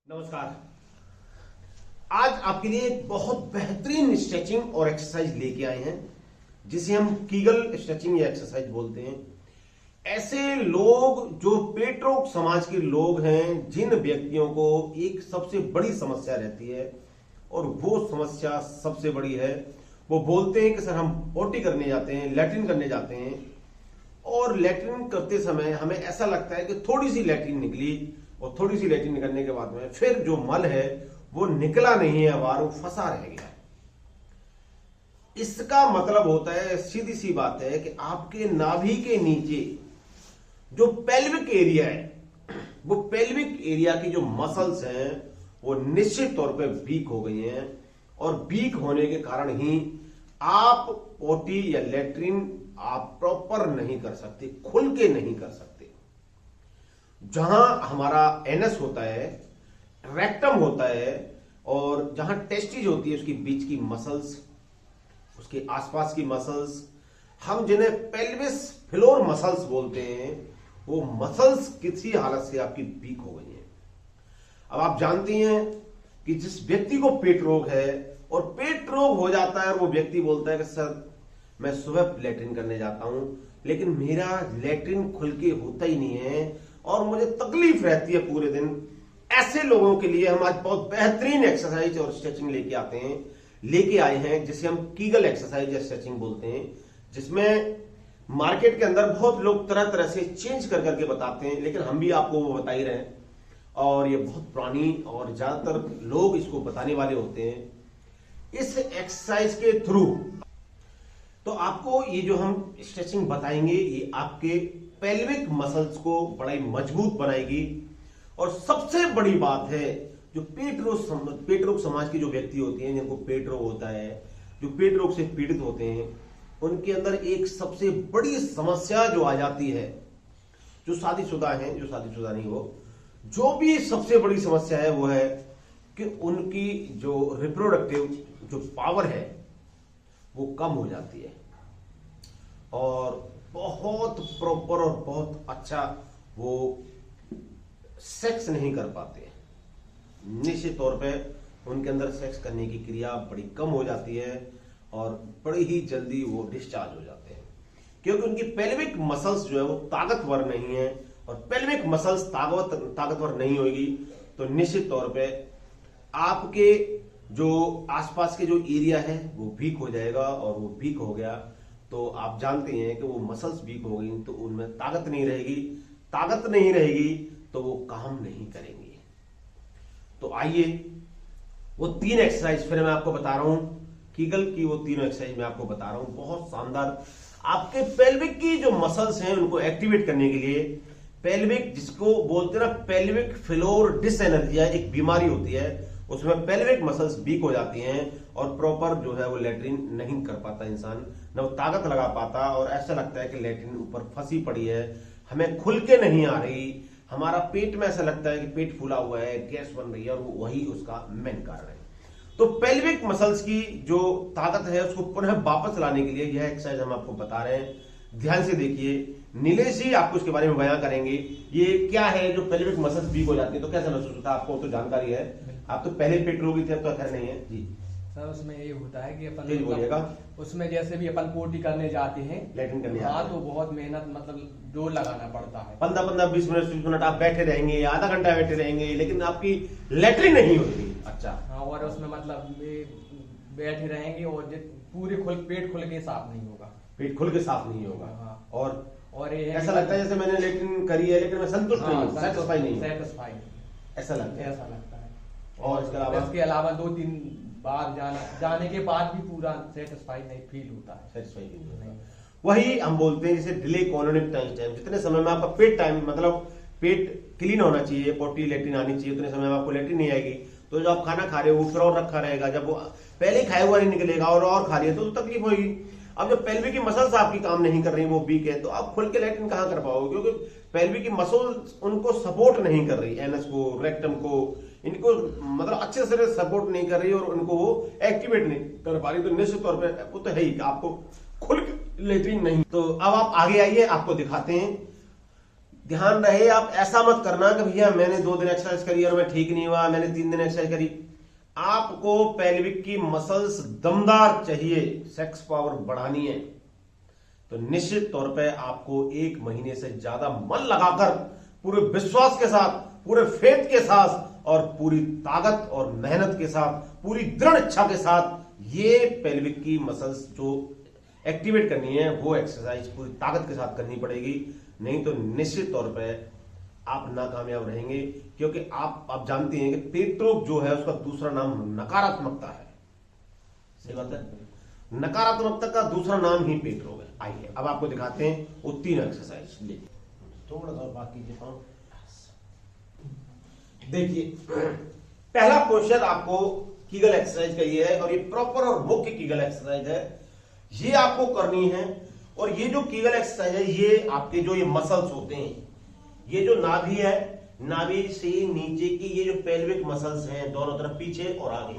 नमस्कार। आज आपके लिए एक बहुत बेहतरीन स्ट्रेचिंग और एक्सरसाइज लेके आए हैं जिसे हम कीगल स्ट्रेचिंग या एक्सरसाइज बोलते हैं। ऐसे लोग जो पेट रोग समाज के लोग हैं, जिन व्यक्तियों को एक सबसे बड़ी समस्या रहती है और वो समस्या सबसे बड़ी है, वो बोलते हैं कि सर हम पोटी करने जाते हैं, लैट्रिन करने जाते हैं और लैट्रिन करते समय हमें ऐसा लगता है कि थोड़ी सी लैट्रिन निकली और थोड़ी सी लैट्रिन निकलने के बाद में फिर जो मल है वो निकला नहीं है, बाहर वो फंसा रह गया है। इसका मतलब होता है, सीधी सी बात है कि आपके नाभि के नीचे जो पेल्विक एरिया है, वो पेल्विक एरिया की जो मसल्स हैं वो निश्चित तौर पे वीक हो गई हैं और वीक होने के कारण ही आप पोटी या लैट्रिन आप प्रॉपर नहीं कर सकते, खुल के नहीं कर सकते। जहां हमारा एनस होता है, रेक्टम होता है और जहां टेस्टिज होती है, उसकी बीच की मसल्स, उसके आसपास की मसल्स, हम जिन्हें पेल्विस फ्लोर मसल्स बोलते हैं, वो मसल्स किसी हालत से आपकी वीक हो गई हैं। अब आप जानती हैं कि जिस व्यक्ति को पेट रोग है और पेट रोग हो जाता है और वो व्यक्ति बोलता है कि सर मैं सुबह लैट्रिन करने जाता हूं लेकिन मेरा लैट्रिन खुल के होता ही नहीं है और मुझे तकलीफ रहती है पूरे दिन। ऐसे लोगों के लिए हम आज बहुत बेहतरीन एक्सरसाइज और स्ट्रेचिंग लेके आए हैं जिसे हम कीगल एक्सरसाइज या स्ट्रेचिंग बोलते हैं, जिसमें मार्केट के अंदर बहुत लोग तरह तरह से चेंज कर करके बताते हैं, लेकिन हम भी आपको वो बता ही रहे हैं और ये बहुत पुरानी और ज्यादातर लोग इसको बताने वाले होते हैं। इस एक्सरसाइज के थ्रू तो आपको ये जो हम स्ट्रेचिंग बताएंगे ये आपके पेल्विक मसल्स को बड़ा ही मजबूत बनाएगी। और सबसे बड़ी बात है, जो पेट रोग समाज की जो व्यक्ति होती हैं, जिनको पेट रोग होता है, जो पेट रोग से पीड़ित होते हैं, उनके अंदर एक सबसे बड़ी समस्या जो आ जाती है, जो शादीशुदा हैं, जो शादीशुदा नहीं हो, जो भी सबसे बड़ी समस्या है वो है कि उनकी जो रिप्रोडक्टिव जो पावर है वो कम हो जाती है और बहुत प्रॉपर और बहुत अच्छा वो सेक्स नहीं कर पाते। निश्चित तौर पे उनके अंदर सेक्स करने की क्रिया बड़ी कम हो जाती है और बड़ी ही जल्दी वो डिस्चार्ज हो जाते हैं, क्योंकि उनकी पेल्विक मसल्स जो है वो ताकतवर नहीं है और पेल्विक मसल्स ताकतवर नहीं होगी तो निश्चित तौर पे आपके जो आसपास के जो एरिया है वो वीक हो जाएगा और वो वीक हो गया तो आप जानते हैं कि वो मसल्स वीक हो गई तो उनमें ताकत नहीं रहेगी, ताकत नहीं रहेगी तो वो काम नहीं करेंगे। तो आइए वो 3 एक्सरसाइज फिर मैं आपको बता रहा हूं, कीगल की वो 3 एक्सरसाइज मैं आपको बता रहा हूं, बहुत शानदार आपके पेल्विक की जो मसल्स हैं उनको एक्टिवेट करने के लिए। पेल्विक जिसको बोलते हैं ना, पेल्विक फ्लोर डिसएनर्जी एक बीमारी होती है, उसमें पेल्विक मसल्स वीक हो जाती हैं और प्रॉपर जो है वो लैट्रिन नहीं कर पाता इंसान, न वो ताकत लगा पाता और ऐसा लगता है कि लैट्रिन ऊपर फंसी पड़ी है, हमें खुल के नहीं आ रही, हमारा पेट में ऐसा लगता है कि पेट फूला हुआ है, गैस बन रही है और वही उसका मेन कारण है। तो पेल्विक मसल्स की जो ताकत है उसको पुनः वापस लाने के लिए यह एक्सरसाइज हम आपको बता रहे हैं। ध्यान से देखिए, नीलेश जी आपको इसके बारे में बयां करेंगे ये क्या है जो पेल्विक मसल्स वीक हो जाती है, तो कैसा महसूस होता है आपको? तो जानकारी है, आप तो पहले पेट रोगी थे, अब तो खैर नहीं है जी सर। उसमें ये होता है कि अपन बोलिएगा, उसमें जैसे भी अपन पोटी करने जाते हैं, लैट्रिन करने हाँ, तो बहुत मेहनत जोर लगाना पड़ता है। 15-20 मिनट आप बैठे रहेंगे, आधा घंटा बैठे रहेंगे, लेकिन आपकी लैट्रिन नहीं होती। अच्छा, हाँ, और उसमें बैठे रहेंगे और पूरे पेट खुल के साफ नहीं होगा, पेट खुल के साफ नहीं होगा। हाँ। और ये ऐसा लगता है जैसे मैंने लैट्रिन करी है लेकिन मैं संतुष्ट नहीं हूं, सेटिस्फाई नहीं हूं, ऐसा लगता है। और इसके अलावा 2-3 बार जाने के बाद भी पूरा सेटिस्फाई नहीं फील होता है, सेटिस्फाई नहीं। वही हम बोलते हैं जैसे डिले कोलोनिक टाइम, जितने समय में आपका पेट टाइम मतलब पेट क्लीन होना चाहिए, पोटी लैट्रिन आनी चाहिए, उतने समय में आपको लैट्रिन नहीं आएगी तो जो आप खाना खा रहे हो वो फिर और रखा रहेगा, जब वो पहले खाया हुआ नहीं निकलेगा और खा रही है तो तकलीफ होगी। अब जब पेल्विक की मसल्स आपकी काम नहीं कर रही, वो वीक है, तो आप खुल के लैट्रिन कहां कर पाओगे, क्योंकि पेल्विक की मसल्स उनको सपोर्ट नहीं कर रही, एनस को, रेक्टम को, इनको मतलब अच्छे से सपोर्ट नहीं कर रही और उनको वो एक्टिवेट नहीं कर पा रही, तो निश्चित तौर पे वो तो है ही आपको खुल के लैट्रिन नहीं। तो अब आप आगे आइए, आपको दिखाते हैं ध्यान रहे, आप ऐसा मत करना कि भैया मैंने 2 दिन एक्सरसाइज करी और मैं ठीक नहीं हुआ, मैंने 3 दिन एक्सरसाइज करी। आपको पेल्विक की मसल्स दमदार चाहिए, सेक्स पावर बढ़ानी है, तो निश्चित तौर पे आपको 1 महीने से ज्यादा मन लगाकर, पूरे विश्वास के साथ, पूरे फेथ के साथ और पूरी ताकत और मेहनत के साथ, पूरी दृढ़ इच्छा के साथ ये पेल्विक की मसल्स जो एक्टिवेट करनी है वो एक्सरसाइज पूरी ताकत के साथ करनी पड़ेगी। नहीं तो निश्चित तौर पे आप नाकामयाब रहेंगे, क्योंकि आप जानते हैं कि पेट रोग जो है उसका दूसरा नाम नकारात्मकता है। सही बात है, नकारात्मकता का दूसरा नाम ही पेट रोग है। आइए अब आपको दिखाते हैं वो 3 एक्सरसाइज। थोड़ा सा बाकी के पाँव देखिए। पहला पोस्चर आपको कीगल एक्सरसाइज का ये है, और ये प्रॉपर और मुख्य कीगल एक्सरसाइज है, ये आपको करनी है। और ये जो कीगल एक्सरसाइज है, ये आपके जो ये मसल्स होते हैं, ये जो नाभि है, नाभि से नीचे की ये जो पेल्विक मसल्स हैं दोनों तरफ, पीछे और आगे,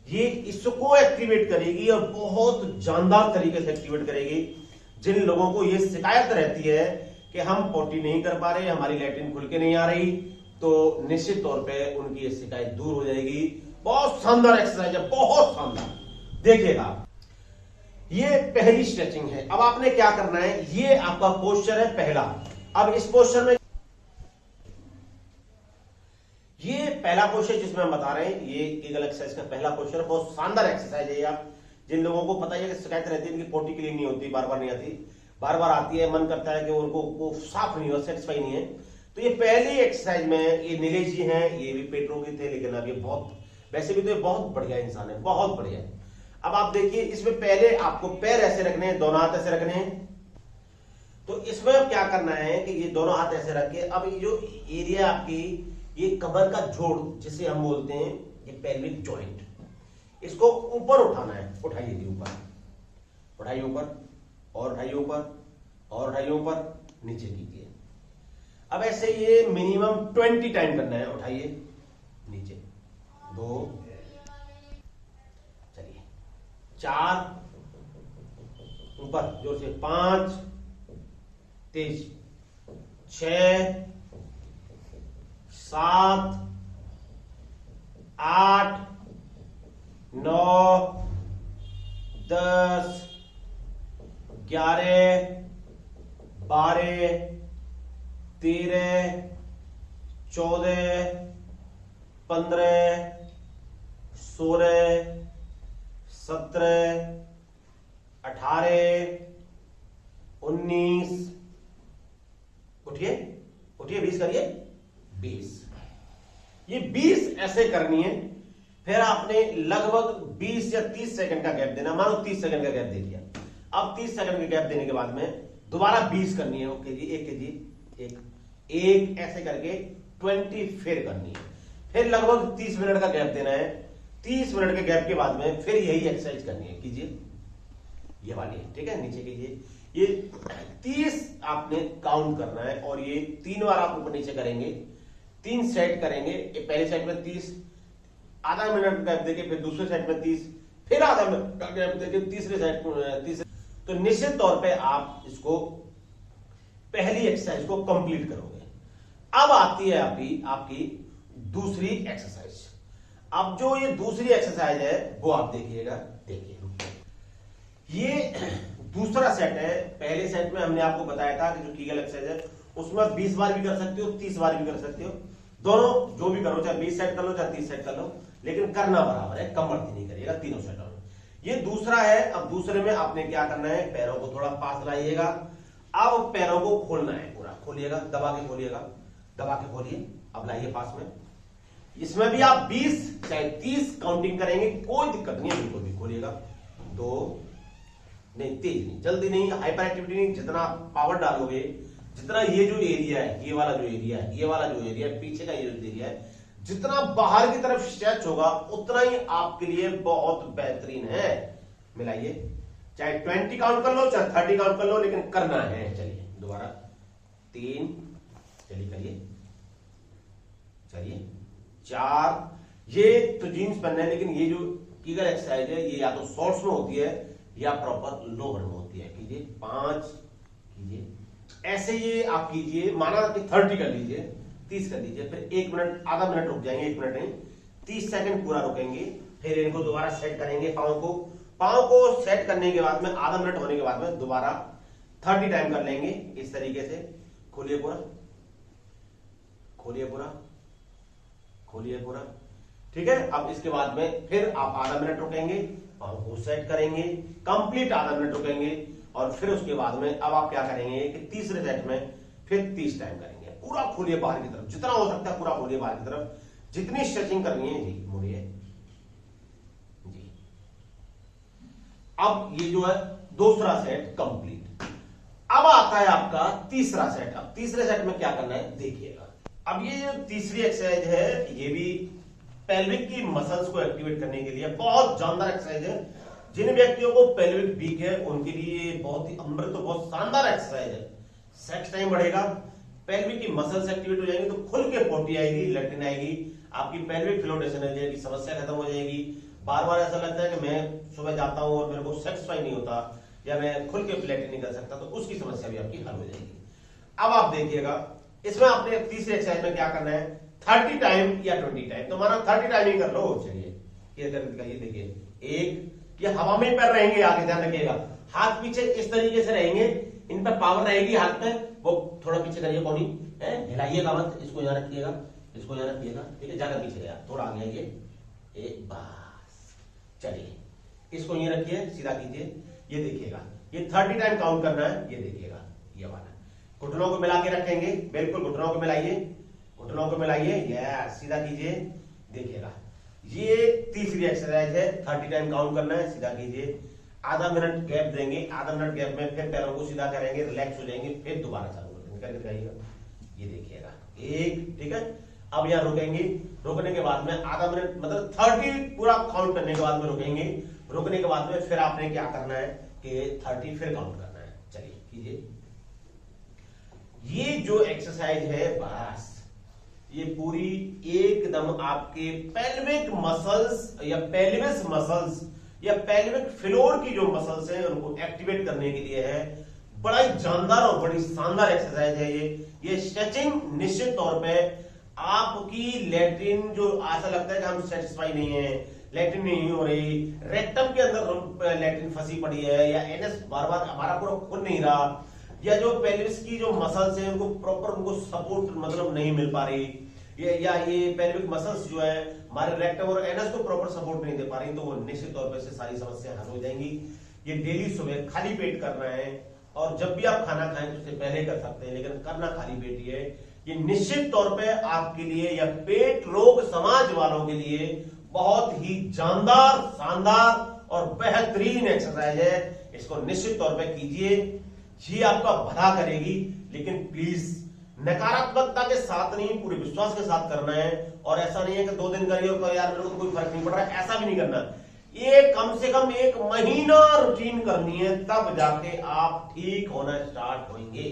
ये इसको एक्टिवेट करेगी और बहुत जानदार तरीके से एक्टिवेट करेगी। जिन लोगों को ये शिकायत रहती है कि हम पोटी नहीं कर पा रहे, हमारी लैट्रिन खुल के नहीं आ रही, तो निश्चित तौर पे उनकी ये शिकायत दूर हो जाएगी। बहुत शानदार एक्सरसाइज है, बहुत शानदार। देखिएगा, ये पहली स्ट्रेचिंग है। अब आपने क्या करना है, ये आपका पोस्चर है पहला। अब इस पोस्चर में, ये पहला पोस्चर जिसमें हम बता रहे हैं, ये कीगल एक्सरसाइज का पहला पोस्चर, बहुत शानदार एक्सरसाइज है। आप जिन लोगों को पता है कि शिकायत रहती है कि पोटी क्लीन नहीं होती, बार बार नहीं आती, बार बार आती है, मन करता है कि उनको वो साफ नहीं हो, सेटिस्फाई नहीं है, तो ये पहली एक्सरसाइज में, ये नीलेश जी हैं, ये भी पेट रोगी थे, लेकिन अब ये बहुत, वैसे भी तो ये बहुत बढ़िया इंसान है, बहुत बढ़िया। अब आप देखिए, इसमें पहले आपको पैर ऐसे रखने हैं, दोनों हाथ ऐसे रखने हैं। तो इसमें अब क्या करना है कि ये दोनों हाथ ऐसे रख के, अब ये जो एरिया आपकी, ये कमर का जोड़ जिसे हम बोलते हैं, ये पेल्विक जॉइंट, इसको ऊपर उठाना है। उठाइए जी, ऊपर उठाइए, ऊपर और उठाइए, ऊपर और उठाइए, ऊपर, नीचे कीजिए। अब ऐसे ये मिनिमम 20 टाइम करना है। उठाइए, नीचे, 2, चलिए 4, ऊपर जोर से 5, तेज 6, 7, 8, 9, 10, 11, 12, 13, 14, 15, 16, 17, 18, 19, उठिए उठिए, 20 करिए, 20। ये 20 ऐसे करनी है। फिर आपने लगभग 20 या 30 सेकंड का गैप देना। मानो 30 सेकंड का गैप दे दिया। अब 30 सेकंड का गैप देने के बाद में दोबारा 20 करनी है। ओके जी, एक के जी, एक ऐसे करके 20 फिर करनी है। फिर लगभग 30 मिनट का गैप देना है। 30 मिनट के गैप के बाद में फिर यही एक्सरसाइज करनी है। कीजिए, ये वाली, ठीक है, नीचे कीजिए। ये 30 आपने काउंट करना है, और ये 3 बार आप ऊपर नीचे करेंगे। 3 सेट करेंगे। पहले सेट में 30, आधा मिनट गैप देके, फिर दूसरे सेट में 30, फिर आधा मिनट का गैप देके तीसरे सेट में 30। तो निश्चित तौर पे आप इसको, पहली एक्सरसाइज को कंप्लीट करोगे। अब आती है आपकी दूसरी एक्सरसाइज। अब जो ये दूसरी एक्सरसाइज है वो आप देखिएगा। देखिए, ये दूसरा सेट है। पहले सेट में हमने आपको बताया था कि जो कीगल एक्सरसाइज है उसमें 20 बार भी कर सकते हो, 30 बार भी कर सकते हो, दोनों जो भी करो, चाहे 20 सेट कर लो, चाहे 30 सेट कर लो, लेकिन करना बराबर है, कम बढ़ती नहीं करिएगा तीनों सेटों में। ये दूसरा है। अब दूसरे में आपने क्या करना है, पैरों को थोड़ा पास लाइएगा। अब पैरों को खोलना है, पूरा खोलिएगा, दबा के खोलिएगा, दबा के खोलिए। अब लाइए पास में। इसमें भी आप 20 चाहे 30 काउंटिंग करेंगे, कोई दिक्कत नहीं है, बिल्कुल भी। खोलिएगा, 2, नहीं तेज नहीं, जल्दी नहीं, हाइपर एक्टिविटी नहीं। जितना पावर डालोगे, जितना ये जो एरिया है, ये वाला जो एरिया है, ये वाला जो एरिया है, पीछे का ये जो एरिया है, जितना बाहर की तरफ स्ट्रेच होगा उतना ही आपके लिए बहुत बेहतरीन है। मिलाइए, चाहे 20 काउंट कर लो, चाहे 30 काउंट कर लो, लेकिन करना है। चलिए दोबारा, 3, चलिए करिए, चलिए 4। ये तो जीन्स पहनना है, लेकिन ये जो कीगल एक्सरसाइज है ये या तो शॉर्ट्स में होती है या प्रॉपर लोअर में होती है। कीजिए, 5 कीजिए, ऐसे ये आप कीजिए, माना कि 30 कर लीजिए, 30 कर लीजिए, फिर 1 मिनट, आधा मिनट रुक जाएंगे, 1 मिनट नहीं 30 सेकंड पूरा रुकेंगे, फिर इनको दोबारा सेट करेंगे पाँव को सेट करने के बाद में आधा मिनट होने के बाद में दोबारा 30 टाइम कर लेंगे इस तरीके से। खोलिए पूरा, खोलिए पूरा, खोलिए पूरा, ठीक है। अब इसके बाद में फिर आप आधा मिनट रुकेंगे, पाँव को सेट करेंगे, कंप्लीट आधा मिनट रुकेंगे, और फिर उसके बाद में अब आप क्या करेंगे कि तीसरे सेट में फिर 30 टाइम करेंगे। पूरा खोलिए बाहर की तरफ, जितना हो सकता है पूरा खोलिए बाहर की तरफ, जितनी स्ट्रेचिंग करनी है जी, मुड़िए जी। अब ये जो है दूसरा सेट कंप्लीट। अब आता है आपका तीसरा सेट। अब तीसरे सेट में क्या करना है देखिएगा। अब ये जो तीसरी एक्सरसाइज है ये भी पेल्विक की मसल्स को एक्टिवेट करने के लिए बहुत जानदार एक्सरसाइज है। जिन व्यक्तियों को पेल्विक वीक है उनके लिए बहुत ही अमृत, तो बहुत शानदार एक्सरसाइज है। सेक्स टाइम बढ़ेगा, पेल्विक की मसल्स एक्टिवेट हो जाएंगे, तो खुल के पोटी आएगी, लैट्रिन आएगी, आपकी पेल्विक फ्लोटेशन हो जाएगी, समस्या खत्म हो जाएगी। बार बार ऐसा लगता है कि मैं सुबह जाता हूं और मेरे को सेटिस्फाई नहीं होता, या मैं खुल के लैट्रिन नहीं कर सकता, तो उसकी समस्या भी आपकी हल हो जाएगी। अब आप देखिएगा इसमें आपने तीसरी एक्सरसाइज में क्या करना है, 30 टाइम या 20 टाइम। तो माना 30 टाइम ही कर लो, चलिए ये करके दिखाइए। देखिए, एक ये हवा में पैर रहेंगे, आगे ध्यान रखिएगा, हाथ पीछे इस तरीके से रहेंगे, इन पर पावर रहेगी हाथ में, वो थोड़ा पीछे करिए, पौनी हिलाइएगा मत, इसको यहाँ रखिएगा, इसको यहाँ रखिएगा, ठीक है, ज्यादा पीछे गया, थोड़ा आगे आइए, एक बस, चलिए इसको ये रखिए, सीधा कीजिए, ये देखिएगा, ये 30 टाइम काउंट करना है, ये देखिएगा, ये वाला घुटनों को मिला के रखेंगे, बिल्कुल घुटनों को मिलाइए, घुटनों को मिलाइए, यस, सीधा कीजिए, देखिएगा। ये तीसरी एक्सरसाइज है, 30 टाइम काउंट करना है, सीधा कीजिए, आधा मिनट गैप देंगे, आधा मिनट गैप में फिर पैरों को सीधा करेंगे, रिलैक्स हो जाएंगे, फिर दोबारा चालू करेंगे, करके दिखाइएगा, ये देखिएगा, एक, ठीक है। अब यहाँ रुकेंगे, रुकने के बाद में आधा मिनट, मतलब 30 पूरा काउंट करने के बाद में रुकेंगे, रुकने के बाद में फिर आपने क्या करना है कि 30 फिर काउंट करना है, चलिए कीजिए। ये जो एक्सरसाइज है, बस ये पूरी एकदम आपके पेल्विक मसल्स या पेल्विस मसल्स या पेल्विक फ्लोर की जो मसल्स हैं उनको एक्टिवेट करने के लिए है। बड़ा ही जानदार और बड़ी शानदार एक्सरसाइज है ये स्ट्रेचिंग निश्चित तौर पे आपकी लैट्रिन, जो ऐसा लगता है कि हम सेटिस्फाई नहीं है, लैट्रिन नहीं हो रही, रेक्टम के अंदर लैट्रिन फंसी पड़ी है, या एनएस बार बार हमारा पूरा खुल नहीं रहा, या जो पेल्विस की जो मसल्स हैं उनको प्रॉपर उनको सपोर्ट मतलब नहीं मिल पा रही, या ये पेल्विक मसल्स जो है हमारे रेक्टम और एनएस को प्रॉपर सपोर्ट नहीं दे पा रही, तो वो निश्चित तौर पर से सारी समस्याएं हल हो जाएंगी। ये डेली सुबह खाली पेट करना है, और जब भी आप खाना खाएं तो उससे पहले कर सकते हैं, लेकिन करना खाली पेट ही है। ये निश्चित तौर पे आपके लिए या पेट रोग समाज वालों के लिए बहुत ही जानदार, शानदार और बेहतरीन एक्सरसाइज है। इसको निश्चित तौर पे कीजिए, ये आपका भला करेगी, लेकिन प्लीज नकारात्मकता के साथ नहीं, पूरे विश्वास के साथ करना है। और ऐसा नहीं है कि 2 दिन करिए और यार मेरे को कोई फर्क नहीं पड़ रहा है, ऐसा भी नहीं करना। ये कम से कम 1 महीना रूटीन करनी है, तब जाके आप ठीक होना स्टार्ट होंगे।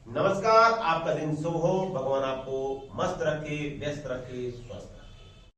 नमस्कार, आपका दिन शुभ हो, भगवान आपको मस्त रखे, व्यस्त रखे, स्वस्थ